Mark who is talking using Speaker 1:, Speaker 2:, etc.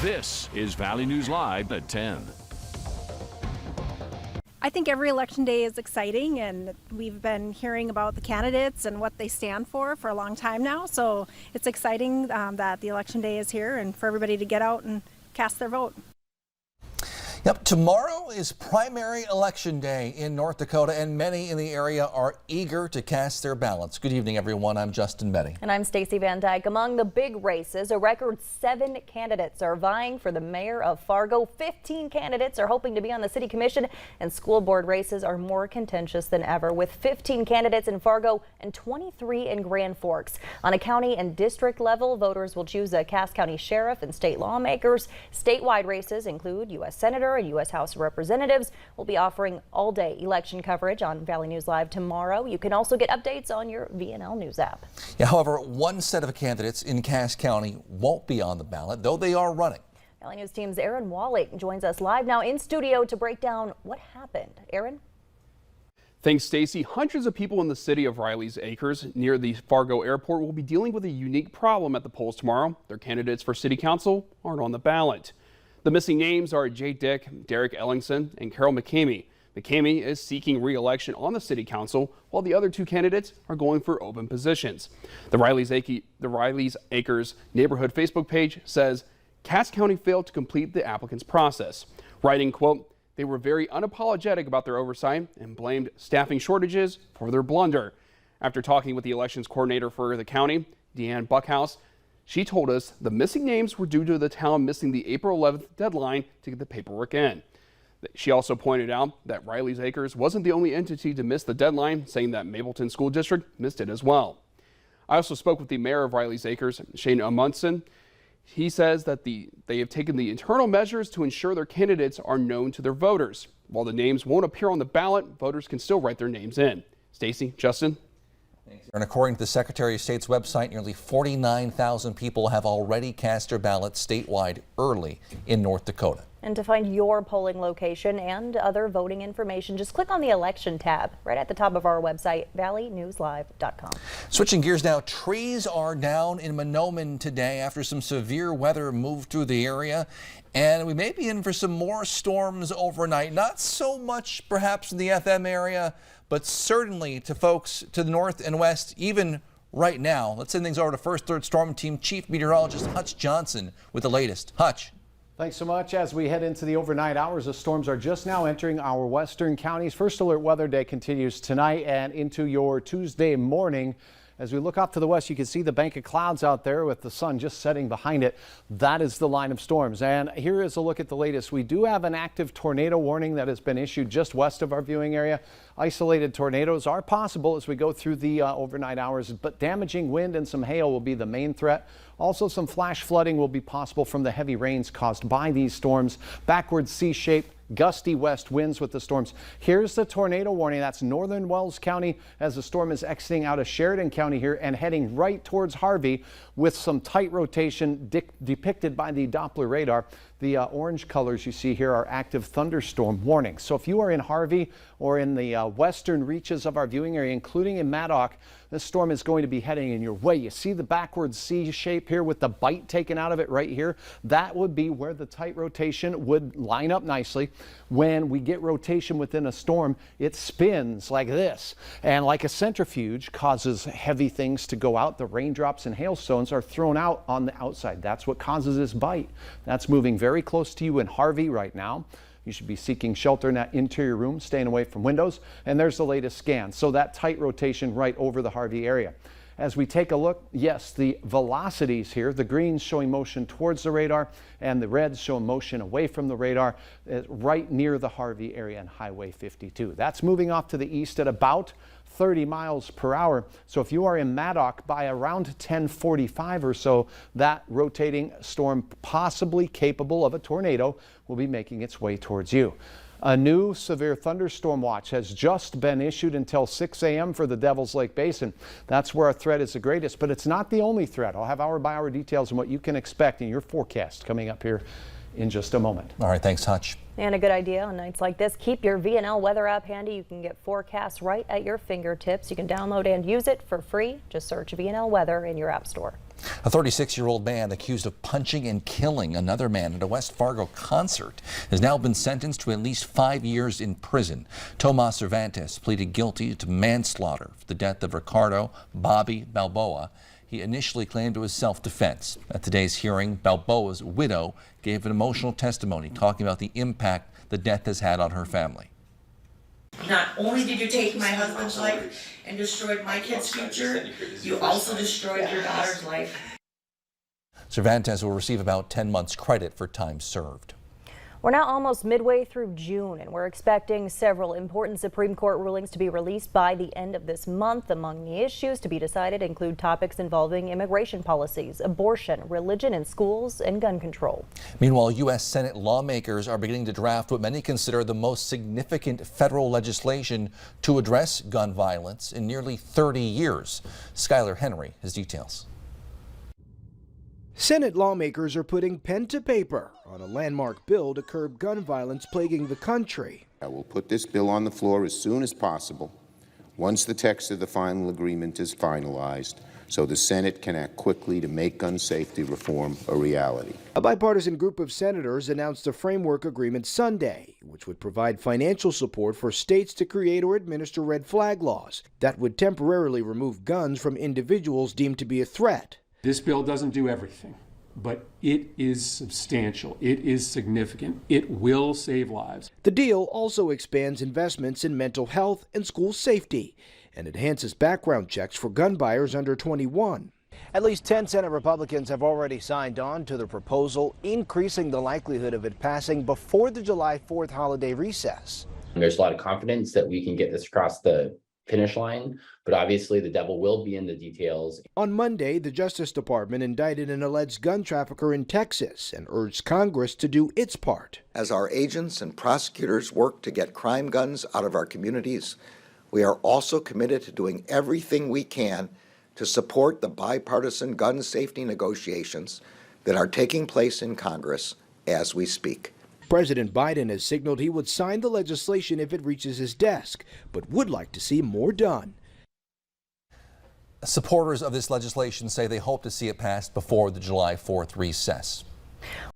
Speaker 1: This is Valley News Live at 10.
Speaker 2: I think every election day is exciting, and we've been hearing about the candidates and what they stand for a long time now. So it's exciting that the election day is here and for everybody to get out and cast their vote.
Speaker 3: Yep, tomorrow is primary election day in North Dakota, and many in the area are eager to cast their ballots. Good evening, everyone. I'm Justin Betty.
Speaker 4: And I'm Stacy Van Dyke. Among the big races, a record 7 candidates are vying for the mayor of Fargo. 15 candidates are hoping to be on the city commission, and school board races are more contentious than ever, with 15 candidates in Fargo and 23 in Grand Forks. On a county and district level, voters will choose a Cass County sheriff and state lawmakers. Statewide races include U.S. Senator and U.S. House of Representatives. Will be offering all-day election coverage on Valley News Live tomorrow. You can also get updates on your VNL News app.
Speaker 3: Yeah, however, one set of candidates in Cass County won't be on the ballot, though they are running.
Speaker 4: Valley News team's Aaron Wally joins us live now in studio to break down what happened. Aaron?
Speaker 5: Thanks, Stacy. Hundreds of people in the city of Riley's Acres near the Fargo airport will be dealing with a unique problem at the polls tomorrow. Their candidates for city council aren't on the ballot. The missing names are Jay Dick, Derek Ellingson, and Carol McCamey. McCamey is seeking re-election on the city council, while the other 2 candidates are going for open positions. The Riley's Acres neighborhood Facebook page says Cass County failed to complete the applicant's process, writing, quote, "They were very unapologetic about their oversight and blamed staffing shortages for their blunder." After talking with the elections coordinator for the county, Deanne Buckhouse, she told us the missing names were due to the town missing the April 11th deadline to get the paperwork in. She also pointed out that Riley's Acres wasn't the only entity to miss the deadline, saying that Mapleton School District missed it as well. I also spoke with the mayor of Riley's Acres, Shane Amundsen. He says that they have taken the internal measures to ensure their candidates are known to their voters. While the names won't appear on the ballot, voters can still write their names in. Stacy, Justin.
Speaker 3: And according to the Secretary of State's website, nearly 49,000 people have already cast their ballots statewide early in North Dakota.
Speaker 4: And to find your polling location and other voting information, just click on the election tab right at the top of our website, valleynewslive.com.
Speaker 3: Switching gears now, trees are down in Mahnomen today after some severe weather moved through the area. And we may be in for some more storms overnight. Not so much perhaps in the FM area, but certainly to folks to the north and west, even right now. Let's send things over to First Alert Storm Team Chief Meteorologist Hutch Johnson with the latest. Hutch.
Speaker 6: Thanks so much. As we head into the overnight hours, the storms are just now entering our western counties. First Alert Weather Day continues tonight and into your Tuesday morning. As we look off to the west, you can see the bank of clouds out there with the sun just setting behind it. That is the line of storms. And here is a look at the latest. We do have an active tornado warning that has been issued just west of our viewing area. Isolated tornadoes are possible as we go through the overnight hours, but damaging wind and some hail will be the main threat. Also, some flash flooding will be possible from the heavy rains caused by these storms. Backward C-shaped gusty west winds with the storms. Here's the tornado warning. That's northern Wells County as the storm is exiting out of Sheridan County here and heading right towards Harvey with some tight rotation depicted by the Doppler radar. The orange colors you see here are active thunderstorm warnings. So if you are in Harvey or in the western reaches of our viewing area, including in Maddock, this storm is going to be heading in your way. You see the backward C shape here with the bite taken out of it right here. That would be where the tight rotation would line up nicely. When we get rotation within a storm, it spins like this, and like a centrifuge causes heavy things to go out. The raindrops and hailstones are thrown out on the outside. That's what causes this bite. That's moving very close to you in Harvey right now. You should be seeking shelter in that interior room, staying away from windows. And there's the latest scan. So that tight rotation right over the Harvey area. As we take a look, yes, the velocities here, the greens showing motion towards the radar and the reds show motion away from the radar right near the Harvey area and Highway 52. That's moving off to the east at about 30 miles per hour. So if you are in Maddock by around 10:45 or so, that rotating storm possibly capable of a tornado will be making its way towards you. A new severe thunderstorm watch has just been issued until 6 a.m. for the Devil's Lake Basin. That's where our threat is the greatest, but it's not the only threat. I'll have hour-by-hour details on what you can expect in your forecast coming up here in just a moment.
Speaker 3: All right, thanks, Hutch.
Speaker 4: And a good idea on nights like this, keep your VNL weather app handy. You can get forecasts right at your fingertips. You can download and use it for free. Just search VNL Weather in your app store.
Speaker 3: A 36-year-old man accused of punching and killing another man at a West Fargo concert has now been sentenced to at least 5 years in prison. Tomas Cervantes pleaded guilty to manslaughter for the death of Ricardo Bobby Balboa. He initially claimed it was self-defense. At today's hearing, Balboa's widow gave an emotional testimony talking about the impact the death has had on her family.
Speaker 7: Not only did you take my husband's life and destroyed my kid's future, you also destroyed your daughter's life.
Speaker 3: Cervantes will receive about 10 months credit for time served.
Speaker 4: We're now almost midway through June, and we're expecting several important Supreme Court rulings to be released by the end of this month. Among the issues to be decided include topics involving immigration policies, abortion, religion in schools, and gun control.
Speaker 3: Meanwhile, U.S. Senate lawmakers are beginning to draft what many consider the most significant federal legislation to address gun violence in nearly 30 years. Skylar Henry has details.
Speaker 8: Senate lawmakers are putting pen to paper on a landmark bill to curb gun violence plaguing the country.
Speaker 9: I will put this bill on the floor as soon as possible, once the text of the final agreement is finalized, so the Senate can act quickly to make gun safety reform a reality.
Speaker 8: A bipartisan group of senators announced a framework agreement Sunday, which would provide financial support for states to create or administer red flag laws that would temporarily remove guns from individuals deemed to be a threat.
Speaker 10: This bill doesn't do everything, but it is substantial. It is significant. It will save lives.
Speaker 8: The deal also expands investments in mental health and school safety and enhances background checks for gun buyers under 21. At least 10 Senate Republicans have already signed on to the proposal, increasing the likelihood of it passing before the July 4th holiday recess.
Speaker 11: There's a lot of confidence that we can get this across the finish line, but obviously the devil will be in the details.
Speaker 8: On Monday, the Justice Department indicted an alleged gun trafficker in Texas and urged Congress to do its part.
Speaker 12: As our agents and prosecutors work to get crime guns out of our communities, we are also committed to doing everything we can to support the bipartisan gun safety negotiations that are taking place in Congress as we speak.
Speaker 8: President Biden has signaled he would sign the legislation if it reaches his desk, but would like to see more done.
Speaker 3: Supporters of this legislation say they hope to see it passed before the July 4th recess.